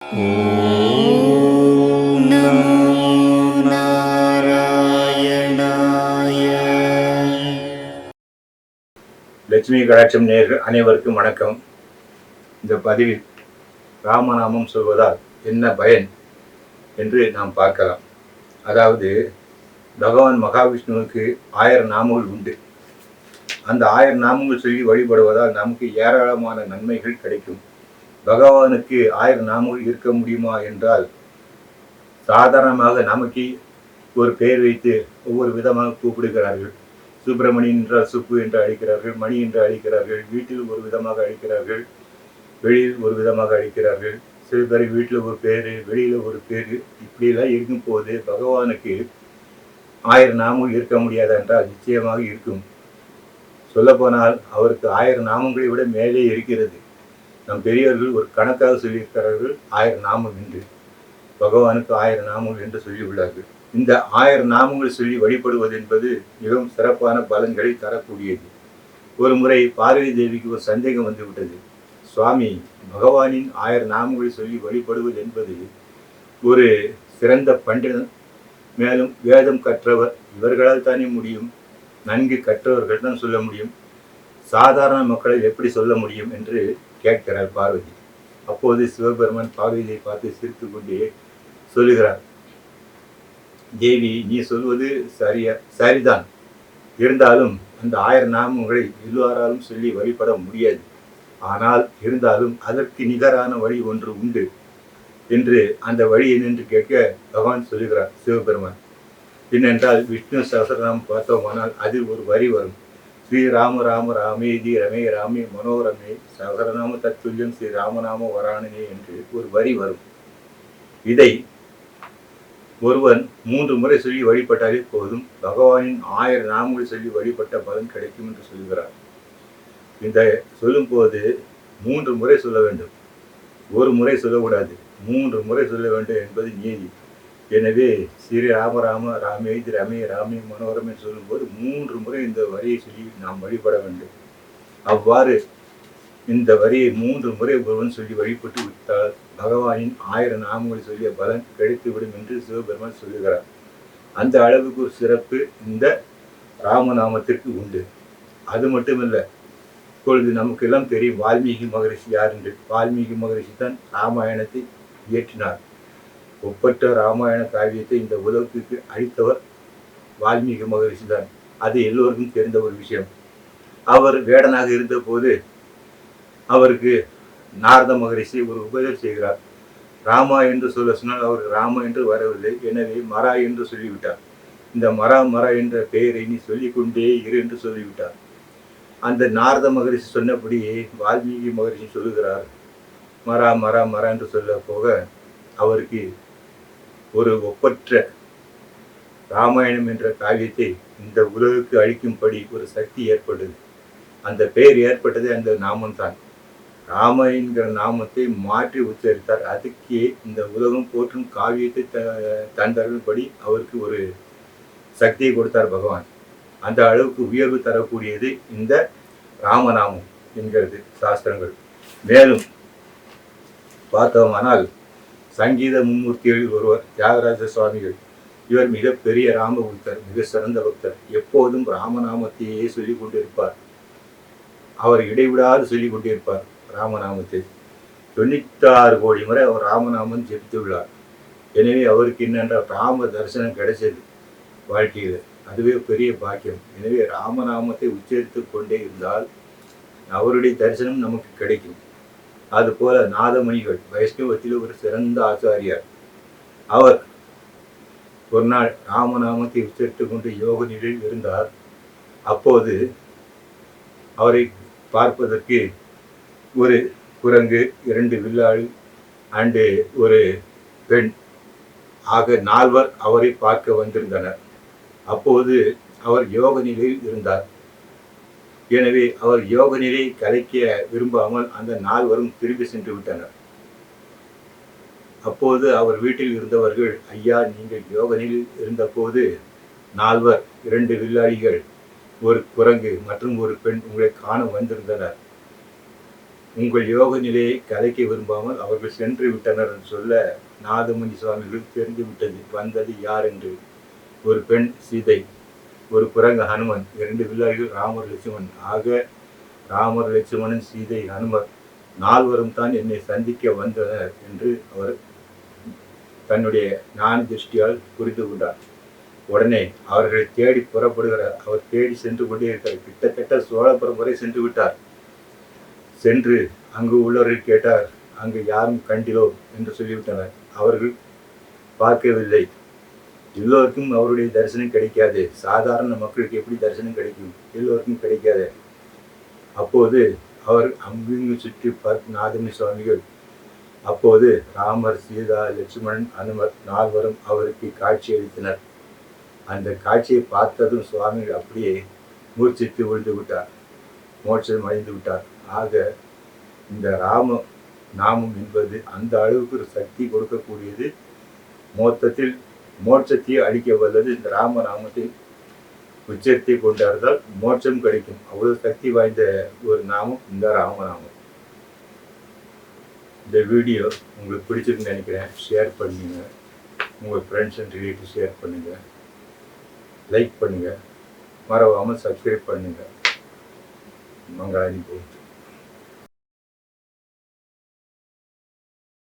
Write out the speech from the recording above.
ஓம் நமோ நாராயணாய. லட்சுமி கடாட்சம் நேயர்கள் அனைவருக்கும் வணக்கம். இந்த பதிவில் ராமநாமம் சொல்வதால் என்ன பயன் என்று நாம் பார்க்கலாம். அதாவது பகவான் மகாவிஷ்ணுவுக்கு 1000 நாமங்கள் உண்டு. அந்த 1000 நாமங்கள் சொல்லி வழிபடுவதால் நமக்கு ஏராளமான நன்மைகள் கிடைக்கும். பகவானுக்கு 1000 நாமங்கள் இருக்க முடியுமா என்றால், சாதாரணமாக நமக்கு ஒரு பெயர் வைத்து ஒவ்வொரு விதமாக கூப்பிடுகிறார்கள். சுப்பிரமணி என்றால் சுப்பு என்று அழைக்கிறார்கள், மணி என்று அழைக்கிறார்கள், வீட்டில் ஒரு விதமாக அழைக்கிறார்கள், வெளியில் ஒரு விதமாக அழைக்கிறார்கள். சில பேர் வீட்டில் ஒரு பேர், வெளியில் ஒரு பேர், இப்படியெல்லாம் இருக்கும் போது பகவானுக்கு 1000 நாமங்கள் இருக்க முடியாது என்றால் நிச்சயமாக இருக்கும். சொல்லப்போனால் அவருக்கு 1000 நாமங்களை விட மேலே இருக்கிறது. நம் பெரியவர்கள் ஒரு கணக்காக சொல்லியிருக்கிறார்கள் 1000 நாமம் என்று. பகவானுக்கு 1000 நாமங்கள் என்று சொல்லியுள்ளார்கள். இந்த 1000 நாமங்கள் சொல்லி வழிபடுவது என்பது மிகவும் சிறப்பான பலன்களை தரக்கூடியது. ஒரு முறை பார்வதி தேவிக்கு ஒரு சந்தேகம் வந்துவிட்டது. சுவாமி, பகவானின் 1000 நாமங்களை சொல்லி வழிபடுவது என்பது ஒரு சிறந்த பண்டிதன், மேலும் வேதம் கற்றவர் இவர்களால் தானே முடியும், நன்கு கற்றவர்கள் தான் சொல்ல முடியும், சாதாரண மக்களை எப்படி சொல்ல முடியும் என்று கேட்கிறார் பார்வதி. அப்போது சிவபெருமான் பார்வதியை பார்த்து சிரித்து கொண்டே சொல்லுகிறார், தேவி, நீ சொல்வது சரிதான். இருந்தாலும் அந்த 1000 நாமங்களை எல்லோராலும் சொல்லி வழிபட முடியாது. ஆனால் இருந்தாலும் அதற்கு நிகரான வழி ஒன்று உண்டு என்று அந்த வழி என்னென்று கேட்க பகவான் சொல்லுகிறார் சிவபெருமான். என்னென்றால் விஷ்ணு சஹஸ்ரநாமம் பார்த்தோமானால் அதில் ஒரு வரி வரும், ஸ்ரீ ராம ராம ராமேதி ரமே ராமே மனோரமே சஹஸ்ரநாம தத்துல்யம் ஸ்ரீ ராமநாம வராணனே என்று ஒரு வரி வரும். இதை ஒருவன் 3 முறை சொல்லி வழிபட்டாலே போதும், பகவானின் 1000 நாமங்கள் சொல்லி வழிபட்ட பலன் கிடைக்கும் என்று சொல்கிறார். இந்த சொல்லும் போது 3 முறை சொல்ல வேண்டும், ஒரு முறை சொல்லக்கூடாது, 3 முறை சொல்ல வேண்டும் என்பது நீதி. எனவே ஸ்ரீ ராம ராம ராமேதி ரமே ராமே மனோரமே சொல்லும்போது 3 முறை இந்த வரியை சொல்லி நாம் வழிபட வேண்டும். அவ்வாறு இந்த வரியை 3 முறை ஒருவன் சொல்லி வழிபட்டு விட்டால் பகவானின் 1000 நாமங்களை சொல்லிய பலன் கிடைத்துவிடும் என்று சிவபெருமான் சொல்லுகிறார். அந்த அளவுக்கு ஒரு சிறப்பு இந்த ராமநாமத்திற்கு உண்டு. அது மட்டுமல்ல, இப்பொழுது நமக்கு எல்லாம் தெரியும் வால்மீகி மகரிஷி யார் என்று. வால்மீகி மகரிஷி தான் ராமாயணத்தை இயற்றினார். ஒப்பற்ற ராமாயண காவியத்தை இந்த உலகத்துக்கு அளித்தவர் வால்மீகி மகரிஷி தான். அது எல்லோருக்கும் தெரிந்த ஒரு விஷயம். அவர் வேடனாக இருந்த போது அவருக்கு நாரத மகரிஷி ஒரு உபதேசம் செய்கிறார். ராமா என்று சொல்ல சொன்னால் அவருக்கு ராம என்று வரவில்லை. எனவே மரா என்று சொல்லிவிட்டார். இந்த மரா என்ற பெயரை நீ சொல்லிக்கொண்டே இரு என்று சொல்லிவிட்டார். அந்த நாரத மகரிஷி சொன்னபடியே வால்மீகி மகரிஷி சொல்லுகிறார், மரா மரா மரா என்று சொல்ல போக அவருக்கு ஒரு ஒப்பற்ற ராமாயணம் என்ற காவியத்தை இந்த உலகுக்கு அளிக்கும்படி ஒரு சக்தி ஏற்பட்டது. அந்த பெயர் ஏற்பட்டதே அந்த நாமம்தான். ராம என்கிற நாமத்தை மாற்றி உச்சரித்தார். அதுக்கே இந்த உலகம் போற்றும் காவியத்தை தந்தருள்படி அவருக்கு ஒரு சக்தியை கொடுத்தார் பகவான். அந்த அளவுக்கு உயர்வு தரக்கூடியது இந்த ராமநாமம் என்கிறது சாஸ்திரங்கள். மேலும் பார்த்தோமானால் சங்கீத மும்மூர்த்திகளில் ஒருவர் தியாகராஜ சுவாமிகள். இவர் மிகப்பெரிய ராம பக்தர், மிக சிறந்த பக்தர். எப்போதும் ராமநாமத்தையே சொல்லிக் கொண்டிருப்பார். அவர் இடைவிடாது சொல்லிக் கொண்டிருப்பார் ராமநாமத்தை. 96 கோடி முறை அவர் ராமநாமம் ஜெபித்துள்ளார். எனவே அவருக்கு என்னென்றால் ராம தரிசனம் கிடைச்சது வாழ்க்கையில். அதுவே பெரிய பாக்கியம். எனவே ராமநாமத்தை உச்சரித்து கொண்டே இருந்தால் அவருடைய தரிசனம் நமக்கு கிடைக்கும். அதுபோல நாதமணிகள் வைஷ்ணவத்தில் ஒரு சிறந்த ஆச்சாரியார். அவர் ஒரு நாள் ராமநாமத்தை உச்சரித்து கொண்டு யோக நிலையில் இருந்தார். அப்போது அவரை பார்ப்பதற்கு ஒரு குரங்கு, 2 வில்லாளி அண்டு ஒரு பெண் ஆக 4 அவரை பார்க்க வந்திருந்தனர். அப்போது அவர் யோக நிலையில் இருந்தார். எனவே அவர் யோக நிலையை கலைக்க விரும்பாமல் அந்த 4 திரும்பி சென்று விட்டனர். அப்போது அவர் வீட்டில் இருந்தவர்கள், ஐயா, நீங்கள் யோக நிலையில் இருந்தபோது 4 2 வில்லாளிகள், ஒரு குரங்கு மற்றும் ஒரு பெண் உங்களை காண வந்திருந்தனர். உங்கள் யோக நிலையை கலைக்க விரும்பாமல் அவர்கள் சென்று விட்டனர் என்று சொல்ல நாதமுனி சுவாமிகள் தெரிந்து விட்டது வந்தது யார் என்று. ஒரு பெண் சீதை, ஒரு குரங்கு ஹனுமன், 2 வில்லாளிகள் ராமர் லட்சுமணன். ஆக ராமர் லட்சுமணன் சீதை ஹனுமர் 4வரும் தான் என்னை சந்திக்க வந்தனர் என்று அவர் தன்னுடைய ஞான திருஷ்டியால் புரிந்து கொண்டார். உடனே அவர்களை தேடி புறப்படுகிறார். அவர் தேடி சென்று கொண்டே இருக்கிறார். கிட்டத்தட்ட சோழபுரம் வரை சென்று விட்டார். சென்று அங்கு உள்ளவர்கள் கேட்டார், அங்கு யாரும் கண்டிலோ என்று சொல்லிவிட்டனர். அவர்கள் பார்க்கவில்லை. எல்லோருக்கும் அவருடைய தரிசனம் கிடைக்காது. சாதாரண மக்களுக்கு எப்படி தரிசனம் கிடைக்கும்? எல்லோருக்கும் கிடைக்காது. அப்போது அவர் அங்கு சுற்றி பார்த்து நாதமுனி சுவாமிகள் அப்போது ராமர், சீதா, லட்சுமணன், அனுமர் 4வரும் அவருக்கு காட்சி அளித்தனர். அந்த காட்சியை பார்த்ததும் சுவாமிகள் அப்படியே மூர்ச்சித்து விழுந்து விட்டார், மோட்சம் அடைந்து விட்டார். ஆக இந்த ராம நாமம் என்பது அந்த அளவுக்கு ஒரு சக்தி கொடுக்கக்கூடியது. மொத்தத்தில் மோட்சத்தையே அளிக்க வல்லது. இந்த ராம நாமத்தை உச்சத்தை கொண்டாடுதால் மோட்சம் கிடைக்கும். அவ்வளவு சக்தி வாய்ந்த ஒரு நாமம் இந்த ராமநாமம். இந்த வீடியோ உங்களுக்கு பிடிச்சிருக்குன்னு நினைக்கிறேன். ஷேர் பண்ணுங்க, உங்கள் ஃப்ரெண்ட்ஸ் அண்ட் ரிலேட்டிவ் ஷேர் பண்ணுங்கள், லைக் பண்ணுங்கள், மறவாமல் சப்ஸ்கிரைப் பண்ணுங்கள். மங்களாதி போய்